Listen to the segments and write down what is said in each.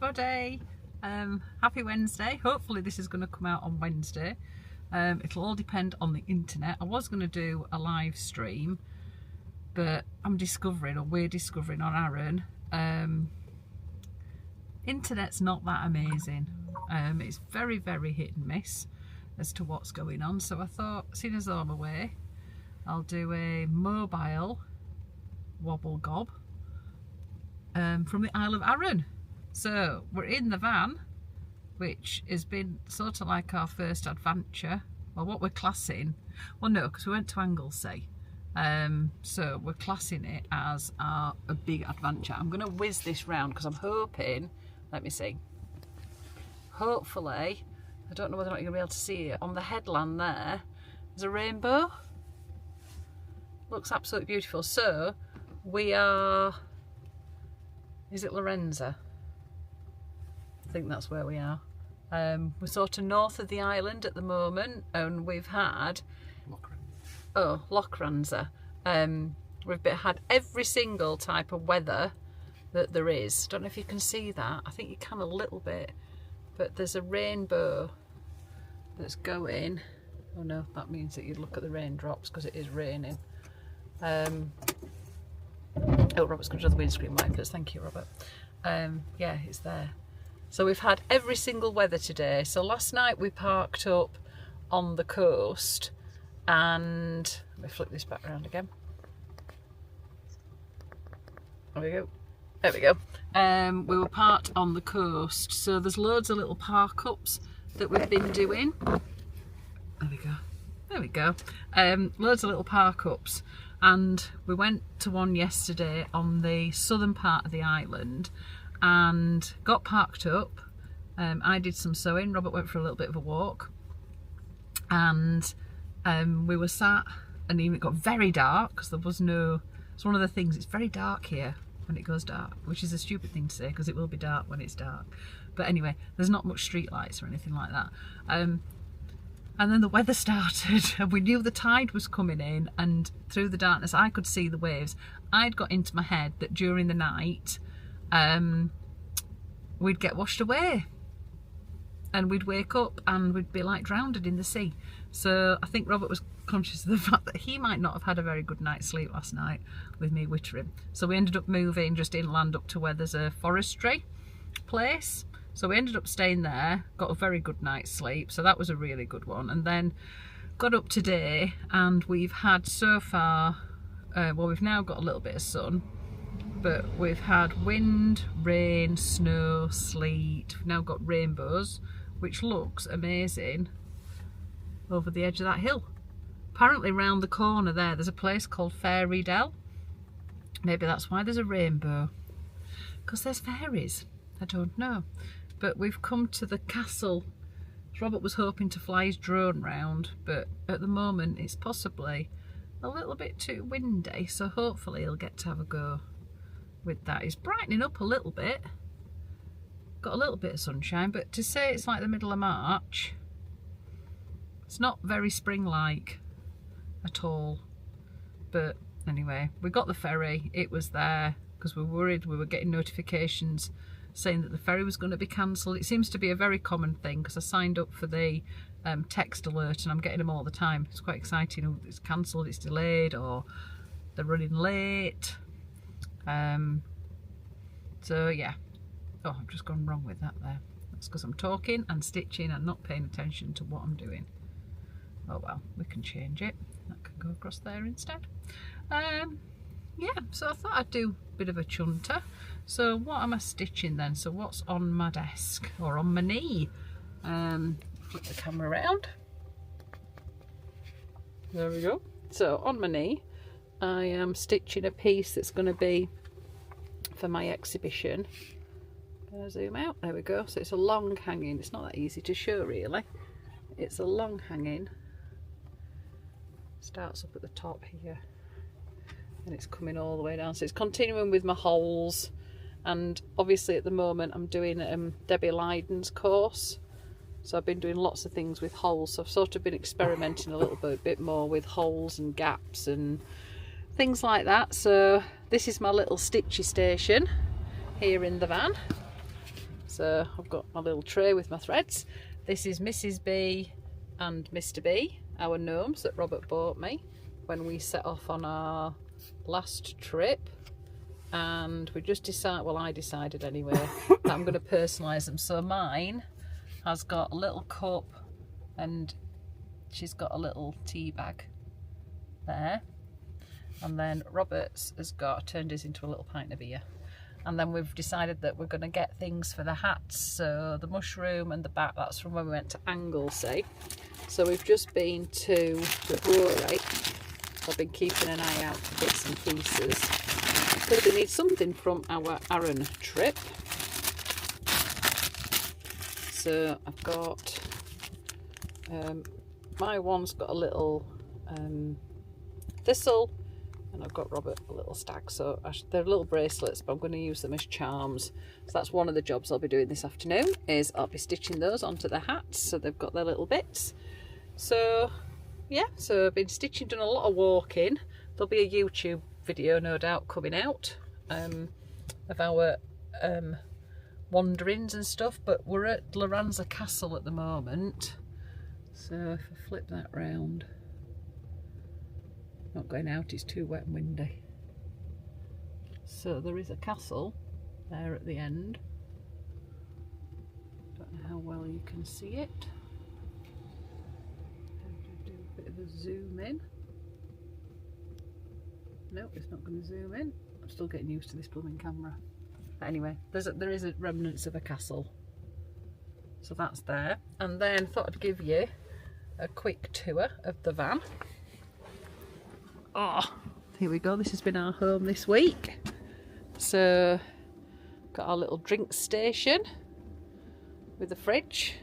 everybody. Happy Wednesday. Hopefully this is going to come out on Wednesday. It'll all depend on the internet. I was going to do a live stream, but I'm discovering, or we're discovering on Arran, internet's not that amazing. It's very, very hit and miss as to what's going on. So I thought, seeing as though I'm away, I'll do a mobile wobble gob from the Isle of Arran. So we're in the van, which has been sort of like our first adventure. Well, what we're classing, well no, because we went to Anglesey. So we're classing it as a big adventure. I'm going to whiz this round because I'm hoping, let me see, hopefully, I don't know whether or not you're going to be able to see it, on the headland there's a rainbow. Looks absolutely beautiful. So we are, is it Lorenza? I think that's where we are. We're sort of north of the island at the moment, and we've had Lochranza. We've had every single type of weather that there is. Don't know if you can see that. I think you can a little bit, but there's a rainbow that's going. Oh no, that means that you'd look at the raindrops because it is raining. Oh, Robert's going to do the windscreen wipers. Thank you, Robert. Yeah, it's there. So we've had every single weather today. So last night we parked up on the coast, and let me flip this back around again. There we go. There we go. We were parked on the coast, so there's loads of little park ups that we've been doing. There we go. There we go. Loads of little park ups, and we went to one yesterday on the southern part of the island and got parked up. I did some sewing, Robert went for a little bit of a walk, and we were sat, and even it got very dark because there was no, it's one of the things, it's very dark here when it goes dark, which is a stupid thing to say because it will be dark when it's dark, but anyway, there's not much street lights or anything like that. And then the weather started, and we knew the tide was coming in, and through the darkness I could see the waves. I'd got into my head that during the night we'd get washed away, and we'd wake up and we'd be like drowned in the sea. So I think Robert was conscious of the fact that he might not have had a very good night's sleep last night with me wittering. So we ended up moving just inland up to where there's a forestry place. So we ended up staying there, got a very good night's sleep, so that was a really good one. And then got up today, and we've had so far, well, we've now got a little bit of sun, but we've had wind, rain, snow, sleet. We've now got rainbows, which looks amazing over the edge of that hill. Apparently round the corner there's a place called Ferguson. Maybe that's why there's a rainbow, because there's fairies. I don't know. But we've come to the castle. Robert was hoping to fly his drone round, but at the moment it's possibly a little bit too windy, so hopefully he'll get to have a go with that. It's brightening up a little bit, got a little bit of sunshine, but to say it's like the middle of March, it's not very spring-like at all. But anyway, we got the ferry, it was there, because we were worried, we were getting notifications saying that the ferry was going to be cancelled. It seems to be a very common thing, because I signed up for the text alert, and I'm getting them all the time. It's quite exciting. Oh, it's cancelled, it's delayed, or they're running late. So yeah. Oh, I've just gone wrong with that there. That's because I'm talking and stitching and not paying attention to what I'm doing. Oh well, we can change it. That can go across there instead. Yeah, so I thought I'd do a bit of a chunter. So what am I stitching then? So what's on my desk, or on my knee? Flip the camera around. There we go. So on my knee, I am stitching a piece that's going to be for my exhibition. Gonna zoom out. There we go. So it's a long hanging. It's not that easy to show really. It's a long hanging. Starts up at the top here, and it's coming all the way down. So it's continuing with my holes. And obviously at the moment I'm doing Debbie Lydon's course, so I've been doing lots of things with holes. So I've sort of been experimenting a little bit more with holes and gaps and things like that. So this is my little stitchy station here in the van. So I've got my little tray with my threads. This is Mrs. B and Mr. B, our gnomes that Robert bought me when we set off on our last trip. And we just decided, well, I decided anyway, that I'm going to personalise them. So mine has got a little cup and she's got a little tea bag there. And then Robert's has got, turned his into a little pint of beer. And then we've decided that we're going to get things for the hats. So the mushroom and the bat, that's from when we went to Anglesey. So we've just been to the brewery. I've been keeping an eye out for bits and pieces, because we need something from our Arran trip. So I've got, my one's got a little thistle, and I've got Robert a little stag. So they're little bracelets, but I'm going to use them as charms. So that's one of the jobs I'll be doing this afternoon, is I'll be stitching those onto the hats so they've got their little bits. So yeah, so I've been stitching, done a lot of walking. There'll be a YouTube video no doubt coming out of our wanderings and stuff, but we're at Loranza Castle at the moment. So if I flip that round, not going out, it's too wet and windy. So there is a castle there at the end. Don't know how well you can see it. Do a bit of a zoom in. No, it's not going to zoom in. I'm still getting used to this blooming camera. But anyway, there is a remnants of a castle. So that's there. And then thought I'd give you a quick tour of the van. Oh, here we go. This has been our home this week. So, got our little drink station with a fridge,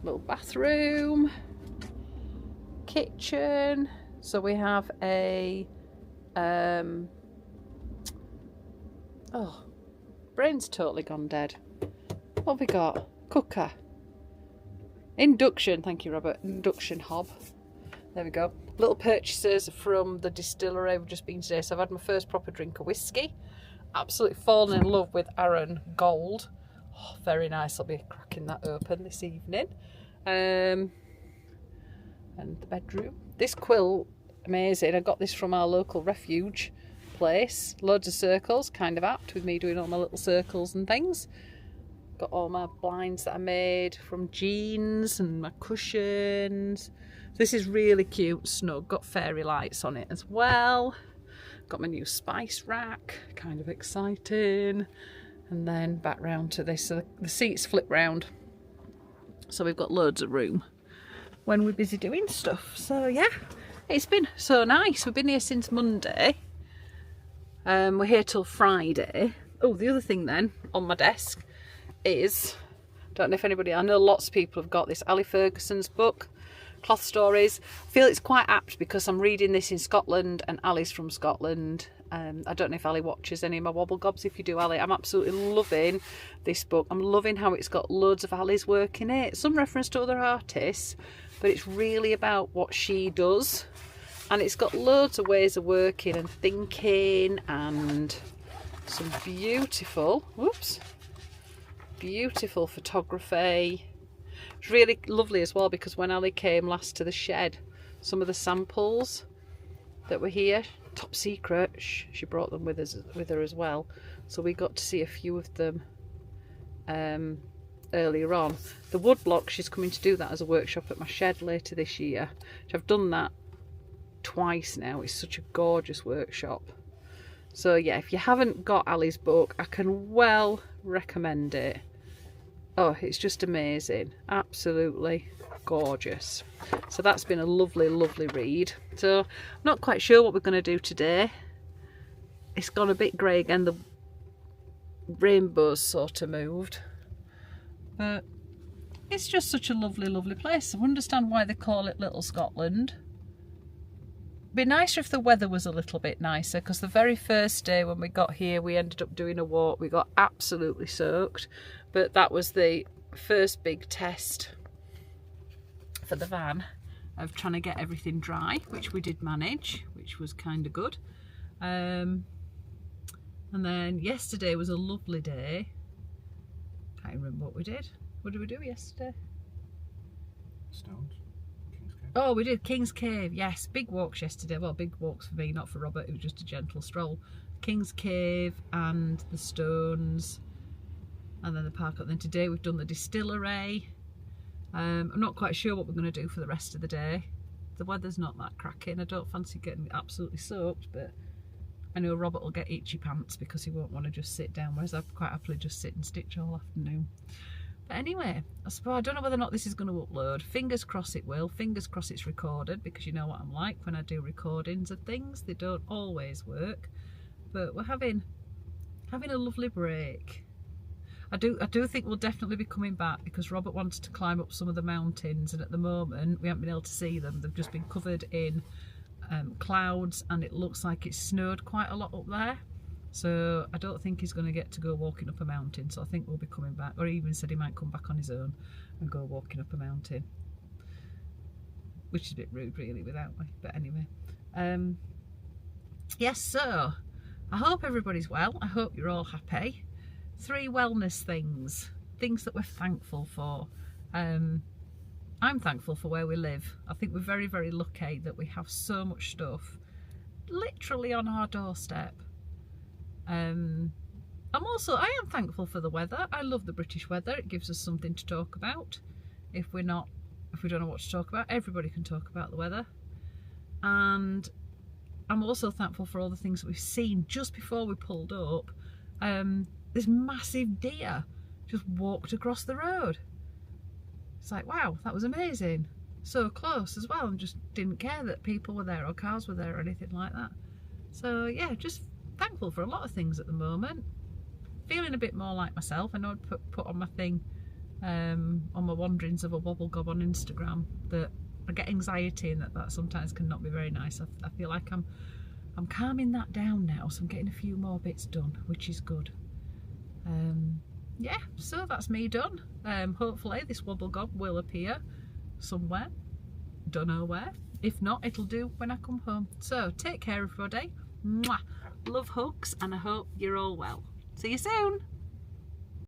little bathroom, kitchen. So we have a oh, brain's totally gone dead. What have we got? Cooker. Induction, thank you Robert. Induction hob. There we go. Little purchases from the distillery we've just been today. So I've had my first proper drink of whiskey. Absolutely fallen in love with Arran Gold. Oh, very nice. I'll be cracking that open this evening. And the bedroom. This quilt, amazing. I got this from our local refuge place. Loads of circles, kind of apt with me doing all my little circles and things. Got all my blinds that I made from jeans and my cushions. This is really cute, snug. Got fairy lights on it as well. Got my new spice rack, kind of exciting. And then back round to this. So the seats flip round. So we've got loads of room when we're busy doing stuff. So yeah, it's been so nice. We've been here since Monday. We're here till Friday. Oh, the other thing then on my desk is, don't know if anybody, I know lots of people have got this, Ali Ferguson's book, Cloth Stories. I feel it's quite apt because I'm reading this in Scotland and Ali's from Scotland. I don't know if Ali watches any of my Wobble Gobs. If you do, Ali, I'm absolutely loving this book. I'm loving how it's got loads of Ali's work in it. Some reference to other artists, but it's really about what she does. And it's got loads of ways of working and thinking and some beautiful, whoops, beautiful photography. It's really lovely as well because when Ali came last to the shed, some of the samples that were here, top secret, she brought them with her as well. So we got to see a few of them earlier on. The wood block, she's coming to do that as a workshop at my shed later this year. I've done that twice now. It's such a gorgeous workshop. So yeah, if you haven't got Ali's book, I can well recommend it. Oh, it's just amazing. Absolutely gorgeous. So that's been a lovely, lovely read. So I'm not quite sure what we're going to do today. It's gone a bit grey again. The rainbow's sort of moved. But it's just such a lovely, lovely place. I understand why they call it Little Scotland. Be nicer if the weather was a little bit nicer, because the very first day when we got here we ended up doing a walk. We got absolutely soaked, but that was the first big test for the van of trying to get everything dry, which we did manage, which was kind of good. And then yesterday was a lovely day, Can't remember what we did. What did we do yesterday? Stones. King's Cave. Oh, we did King's Cave, yes. Big walks yesterday. Well, big walks for me, not for Robert. It was just a gentle stroll. King's Cave and the Stones, and then the park. And then today we've done the distillery. I'm not quite sure what we're going to do for the rest of the day. The weather's not that cracking. I don't fancy getting absolutely soaked, but I know Robert will get itchy pants because he won't want to just sit down, whereas I'd quite happily just sit and stitch all afternoon. But anyway, I suppose I don't know whether or not this is going to upload. Fingers crossed it will. Fingers crossed it's recorded, because you know what I'm like when I do recordings of things. They don't always work. But we're having a lovely break. I do think we'll definitely be coming back, because Robert wants to climb up some of the mountains, and at the moment we haven't been able to see them. They've just been covered in clouds, and it looks like it's snowed quite a lot up there. So I don't think he's going to get to go walking up a mountain, so I think we'll be coming back. Or he even said he might come back on his own and go walking up a mountain, which is a bit rude really without me, but anyway. Yes, so I hope everybody's well. I hope you're all happy. 3 wellness things that we're thankful for. I'm thankful for where we live. I think we're very, very lucky that we have so much stuff literally on our doorstep. I am thankful for the weather. I love the British weather. It gives us something to talk about. If we don't know what to talk about, everybody can talk about the weather. And I'm also thankful for all the things that we've seen. Just before we pulled up, this massive deer just walked across the road. It's like, wow, that was amazing. So close as well, and just didn't care that people were there or cars were there or anything like that. So yeah, just thankful for a lot of things at the moment. Feeling a bit more like myself. I know I'd put on my thing, on my wanderings of a wobble gob on Instagram, that I get anxiety, and that sometimes can not be very nice. I feel like I'm calming that down now, so I'm getting a few more bits done, which is good. Yeah, so that's me done. Hopefully this wobble gob will appear somewhere, don't know where. If not, it'll do when I come home. So take care everybody. Mwah. Love, hugs, and I hope you're all well. See you soon.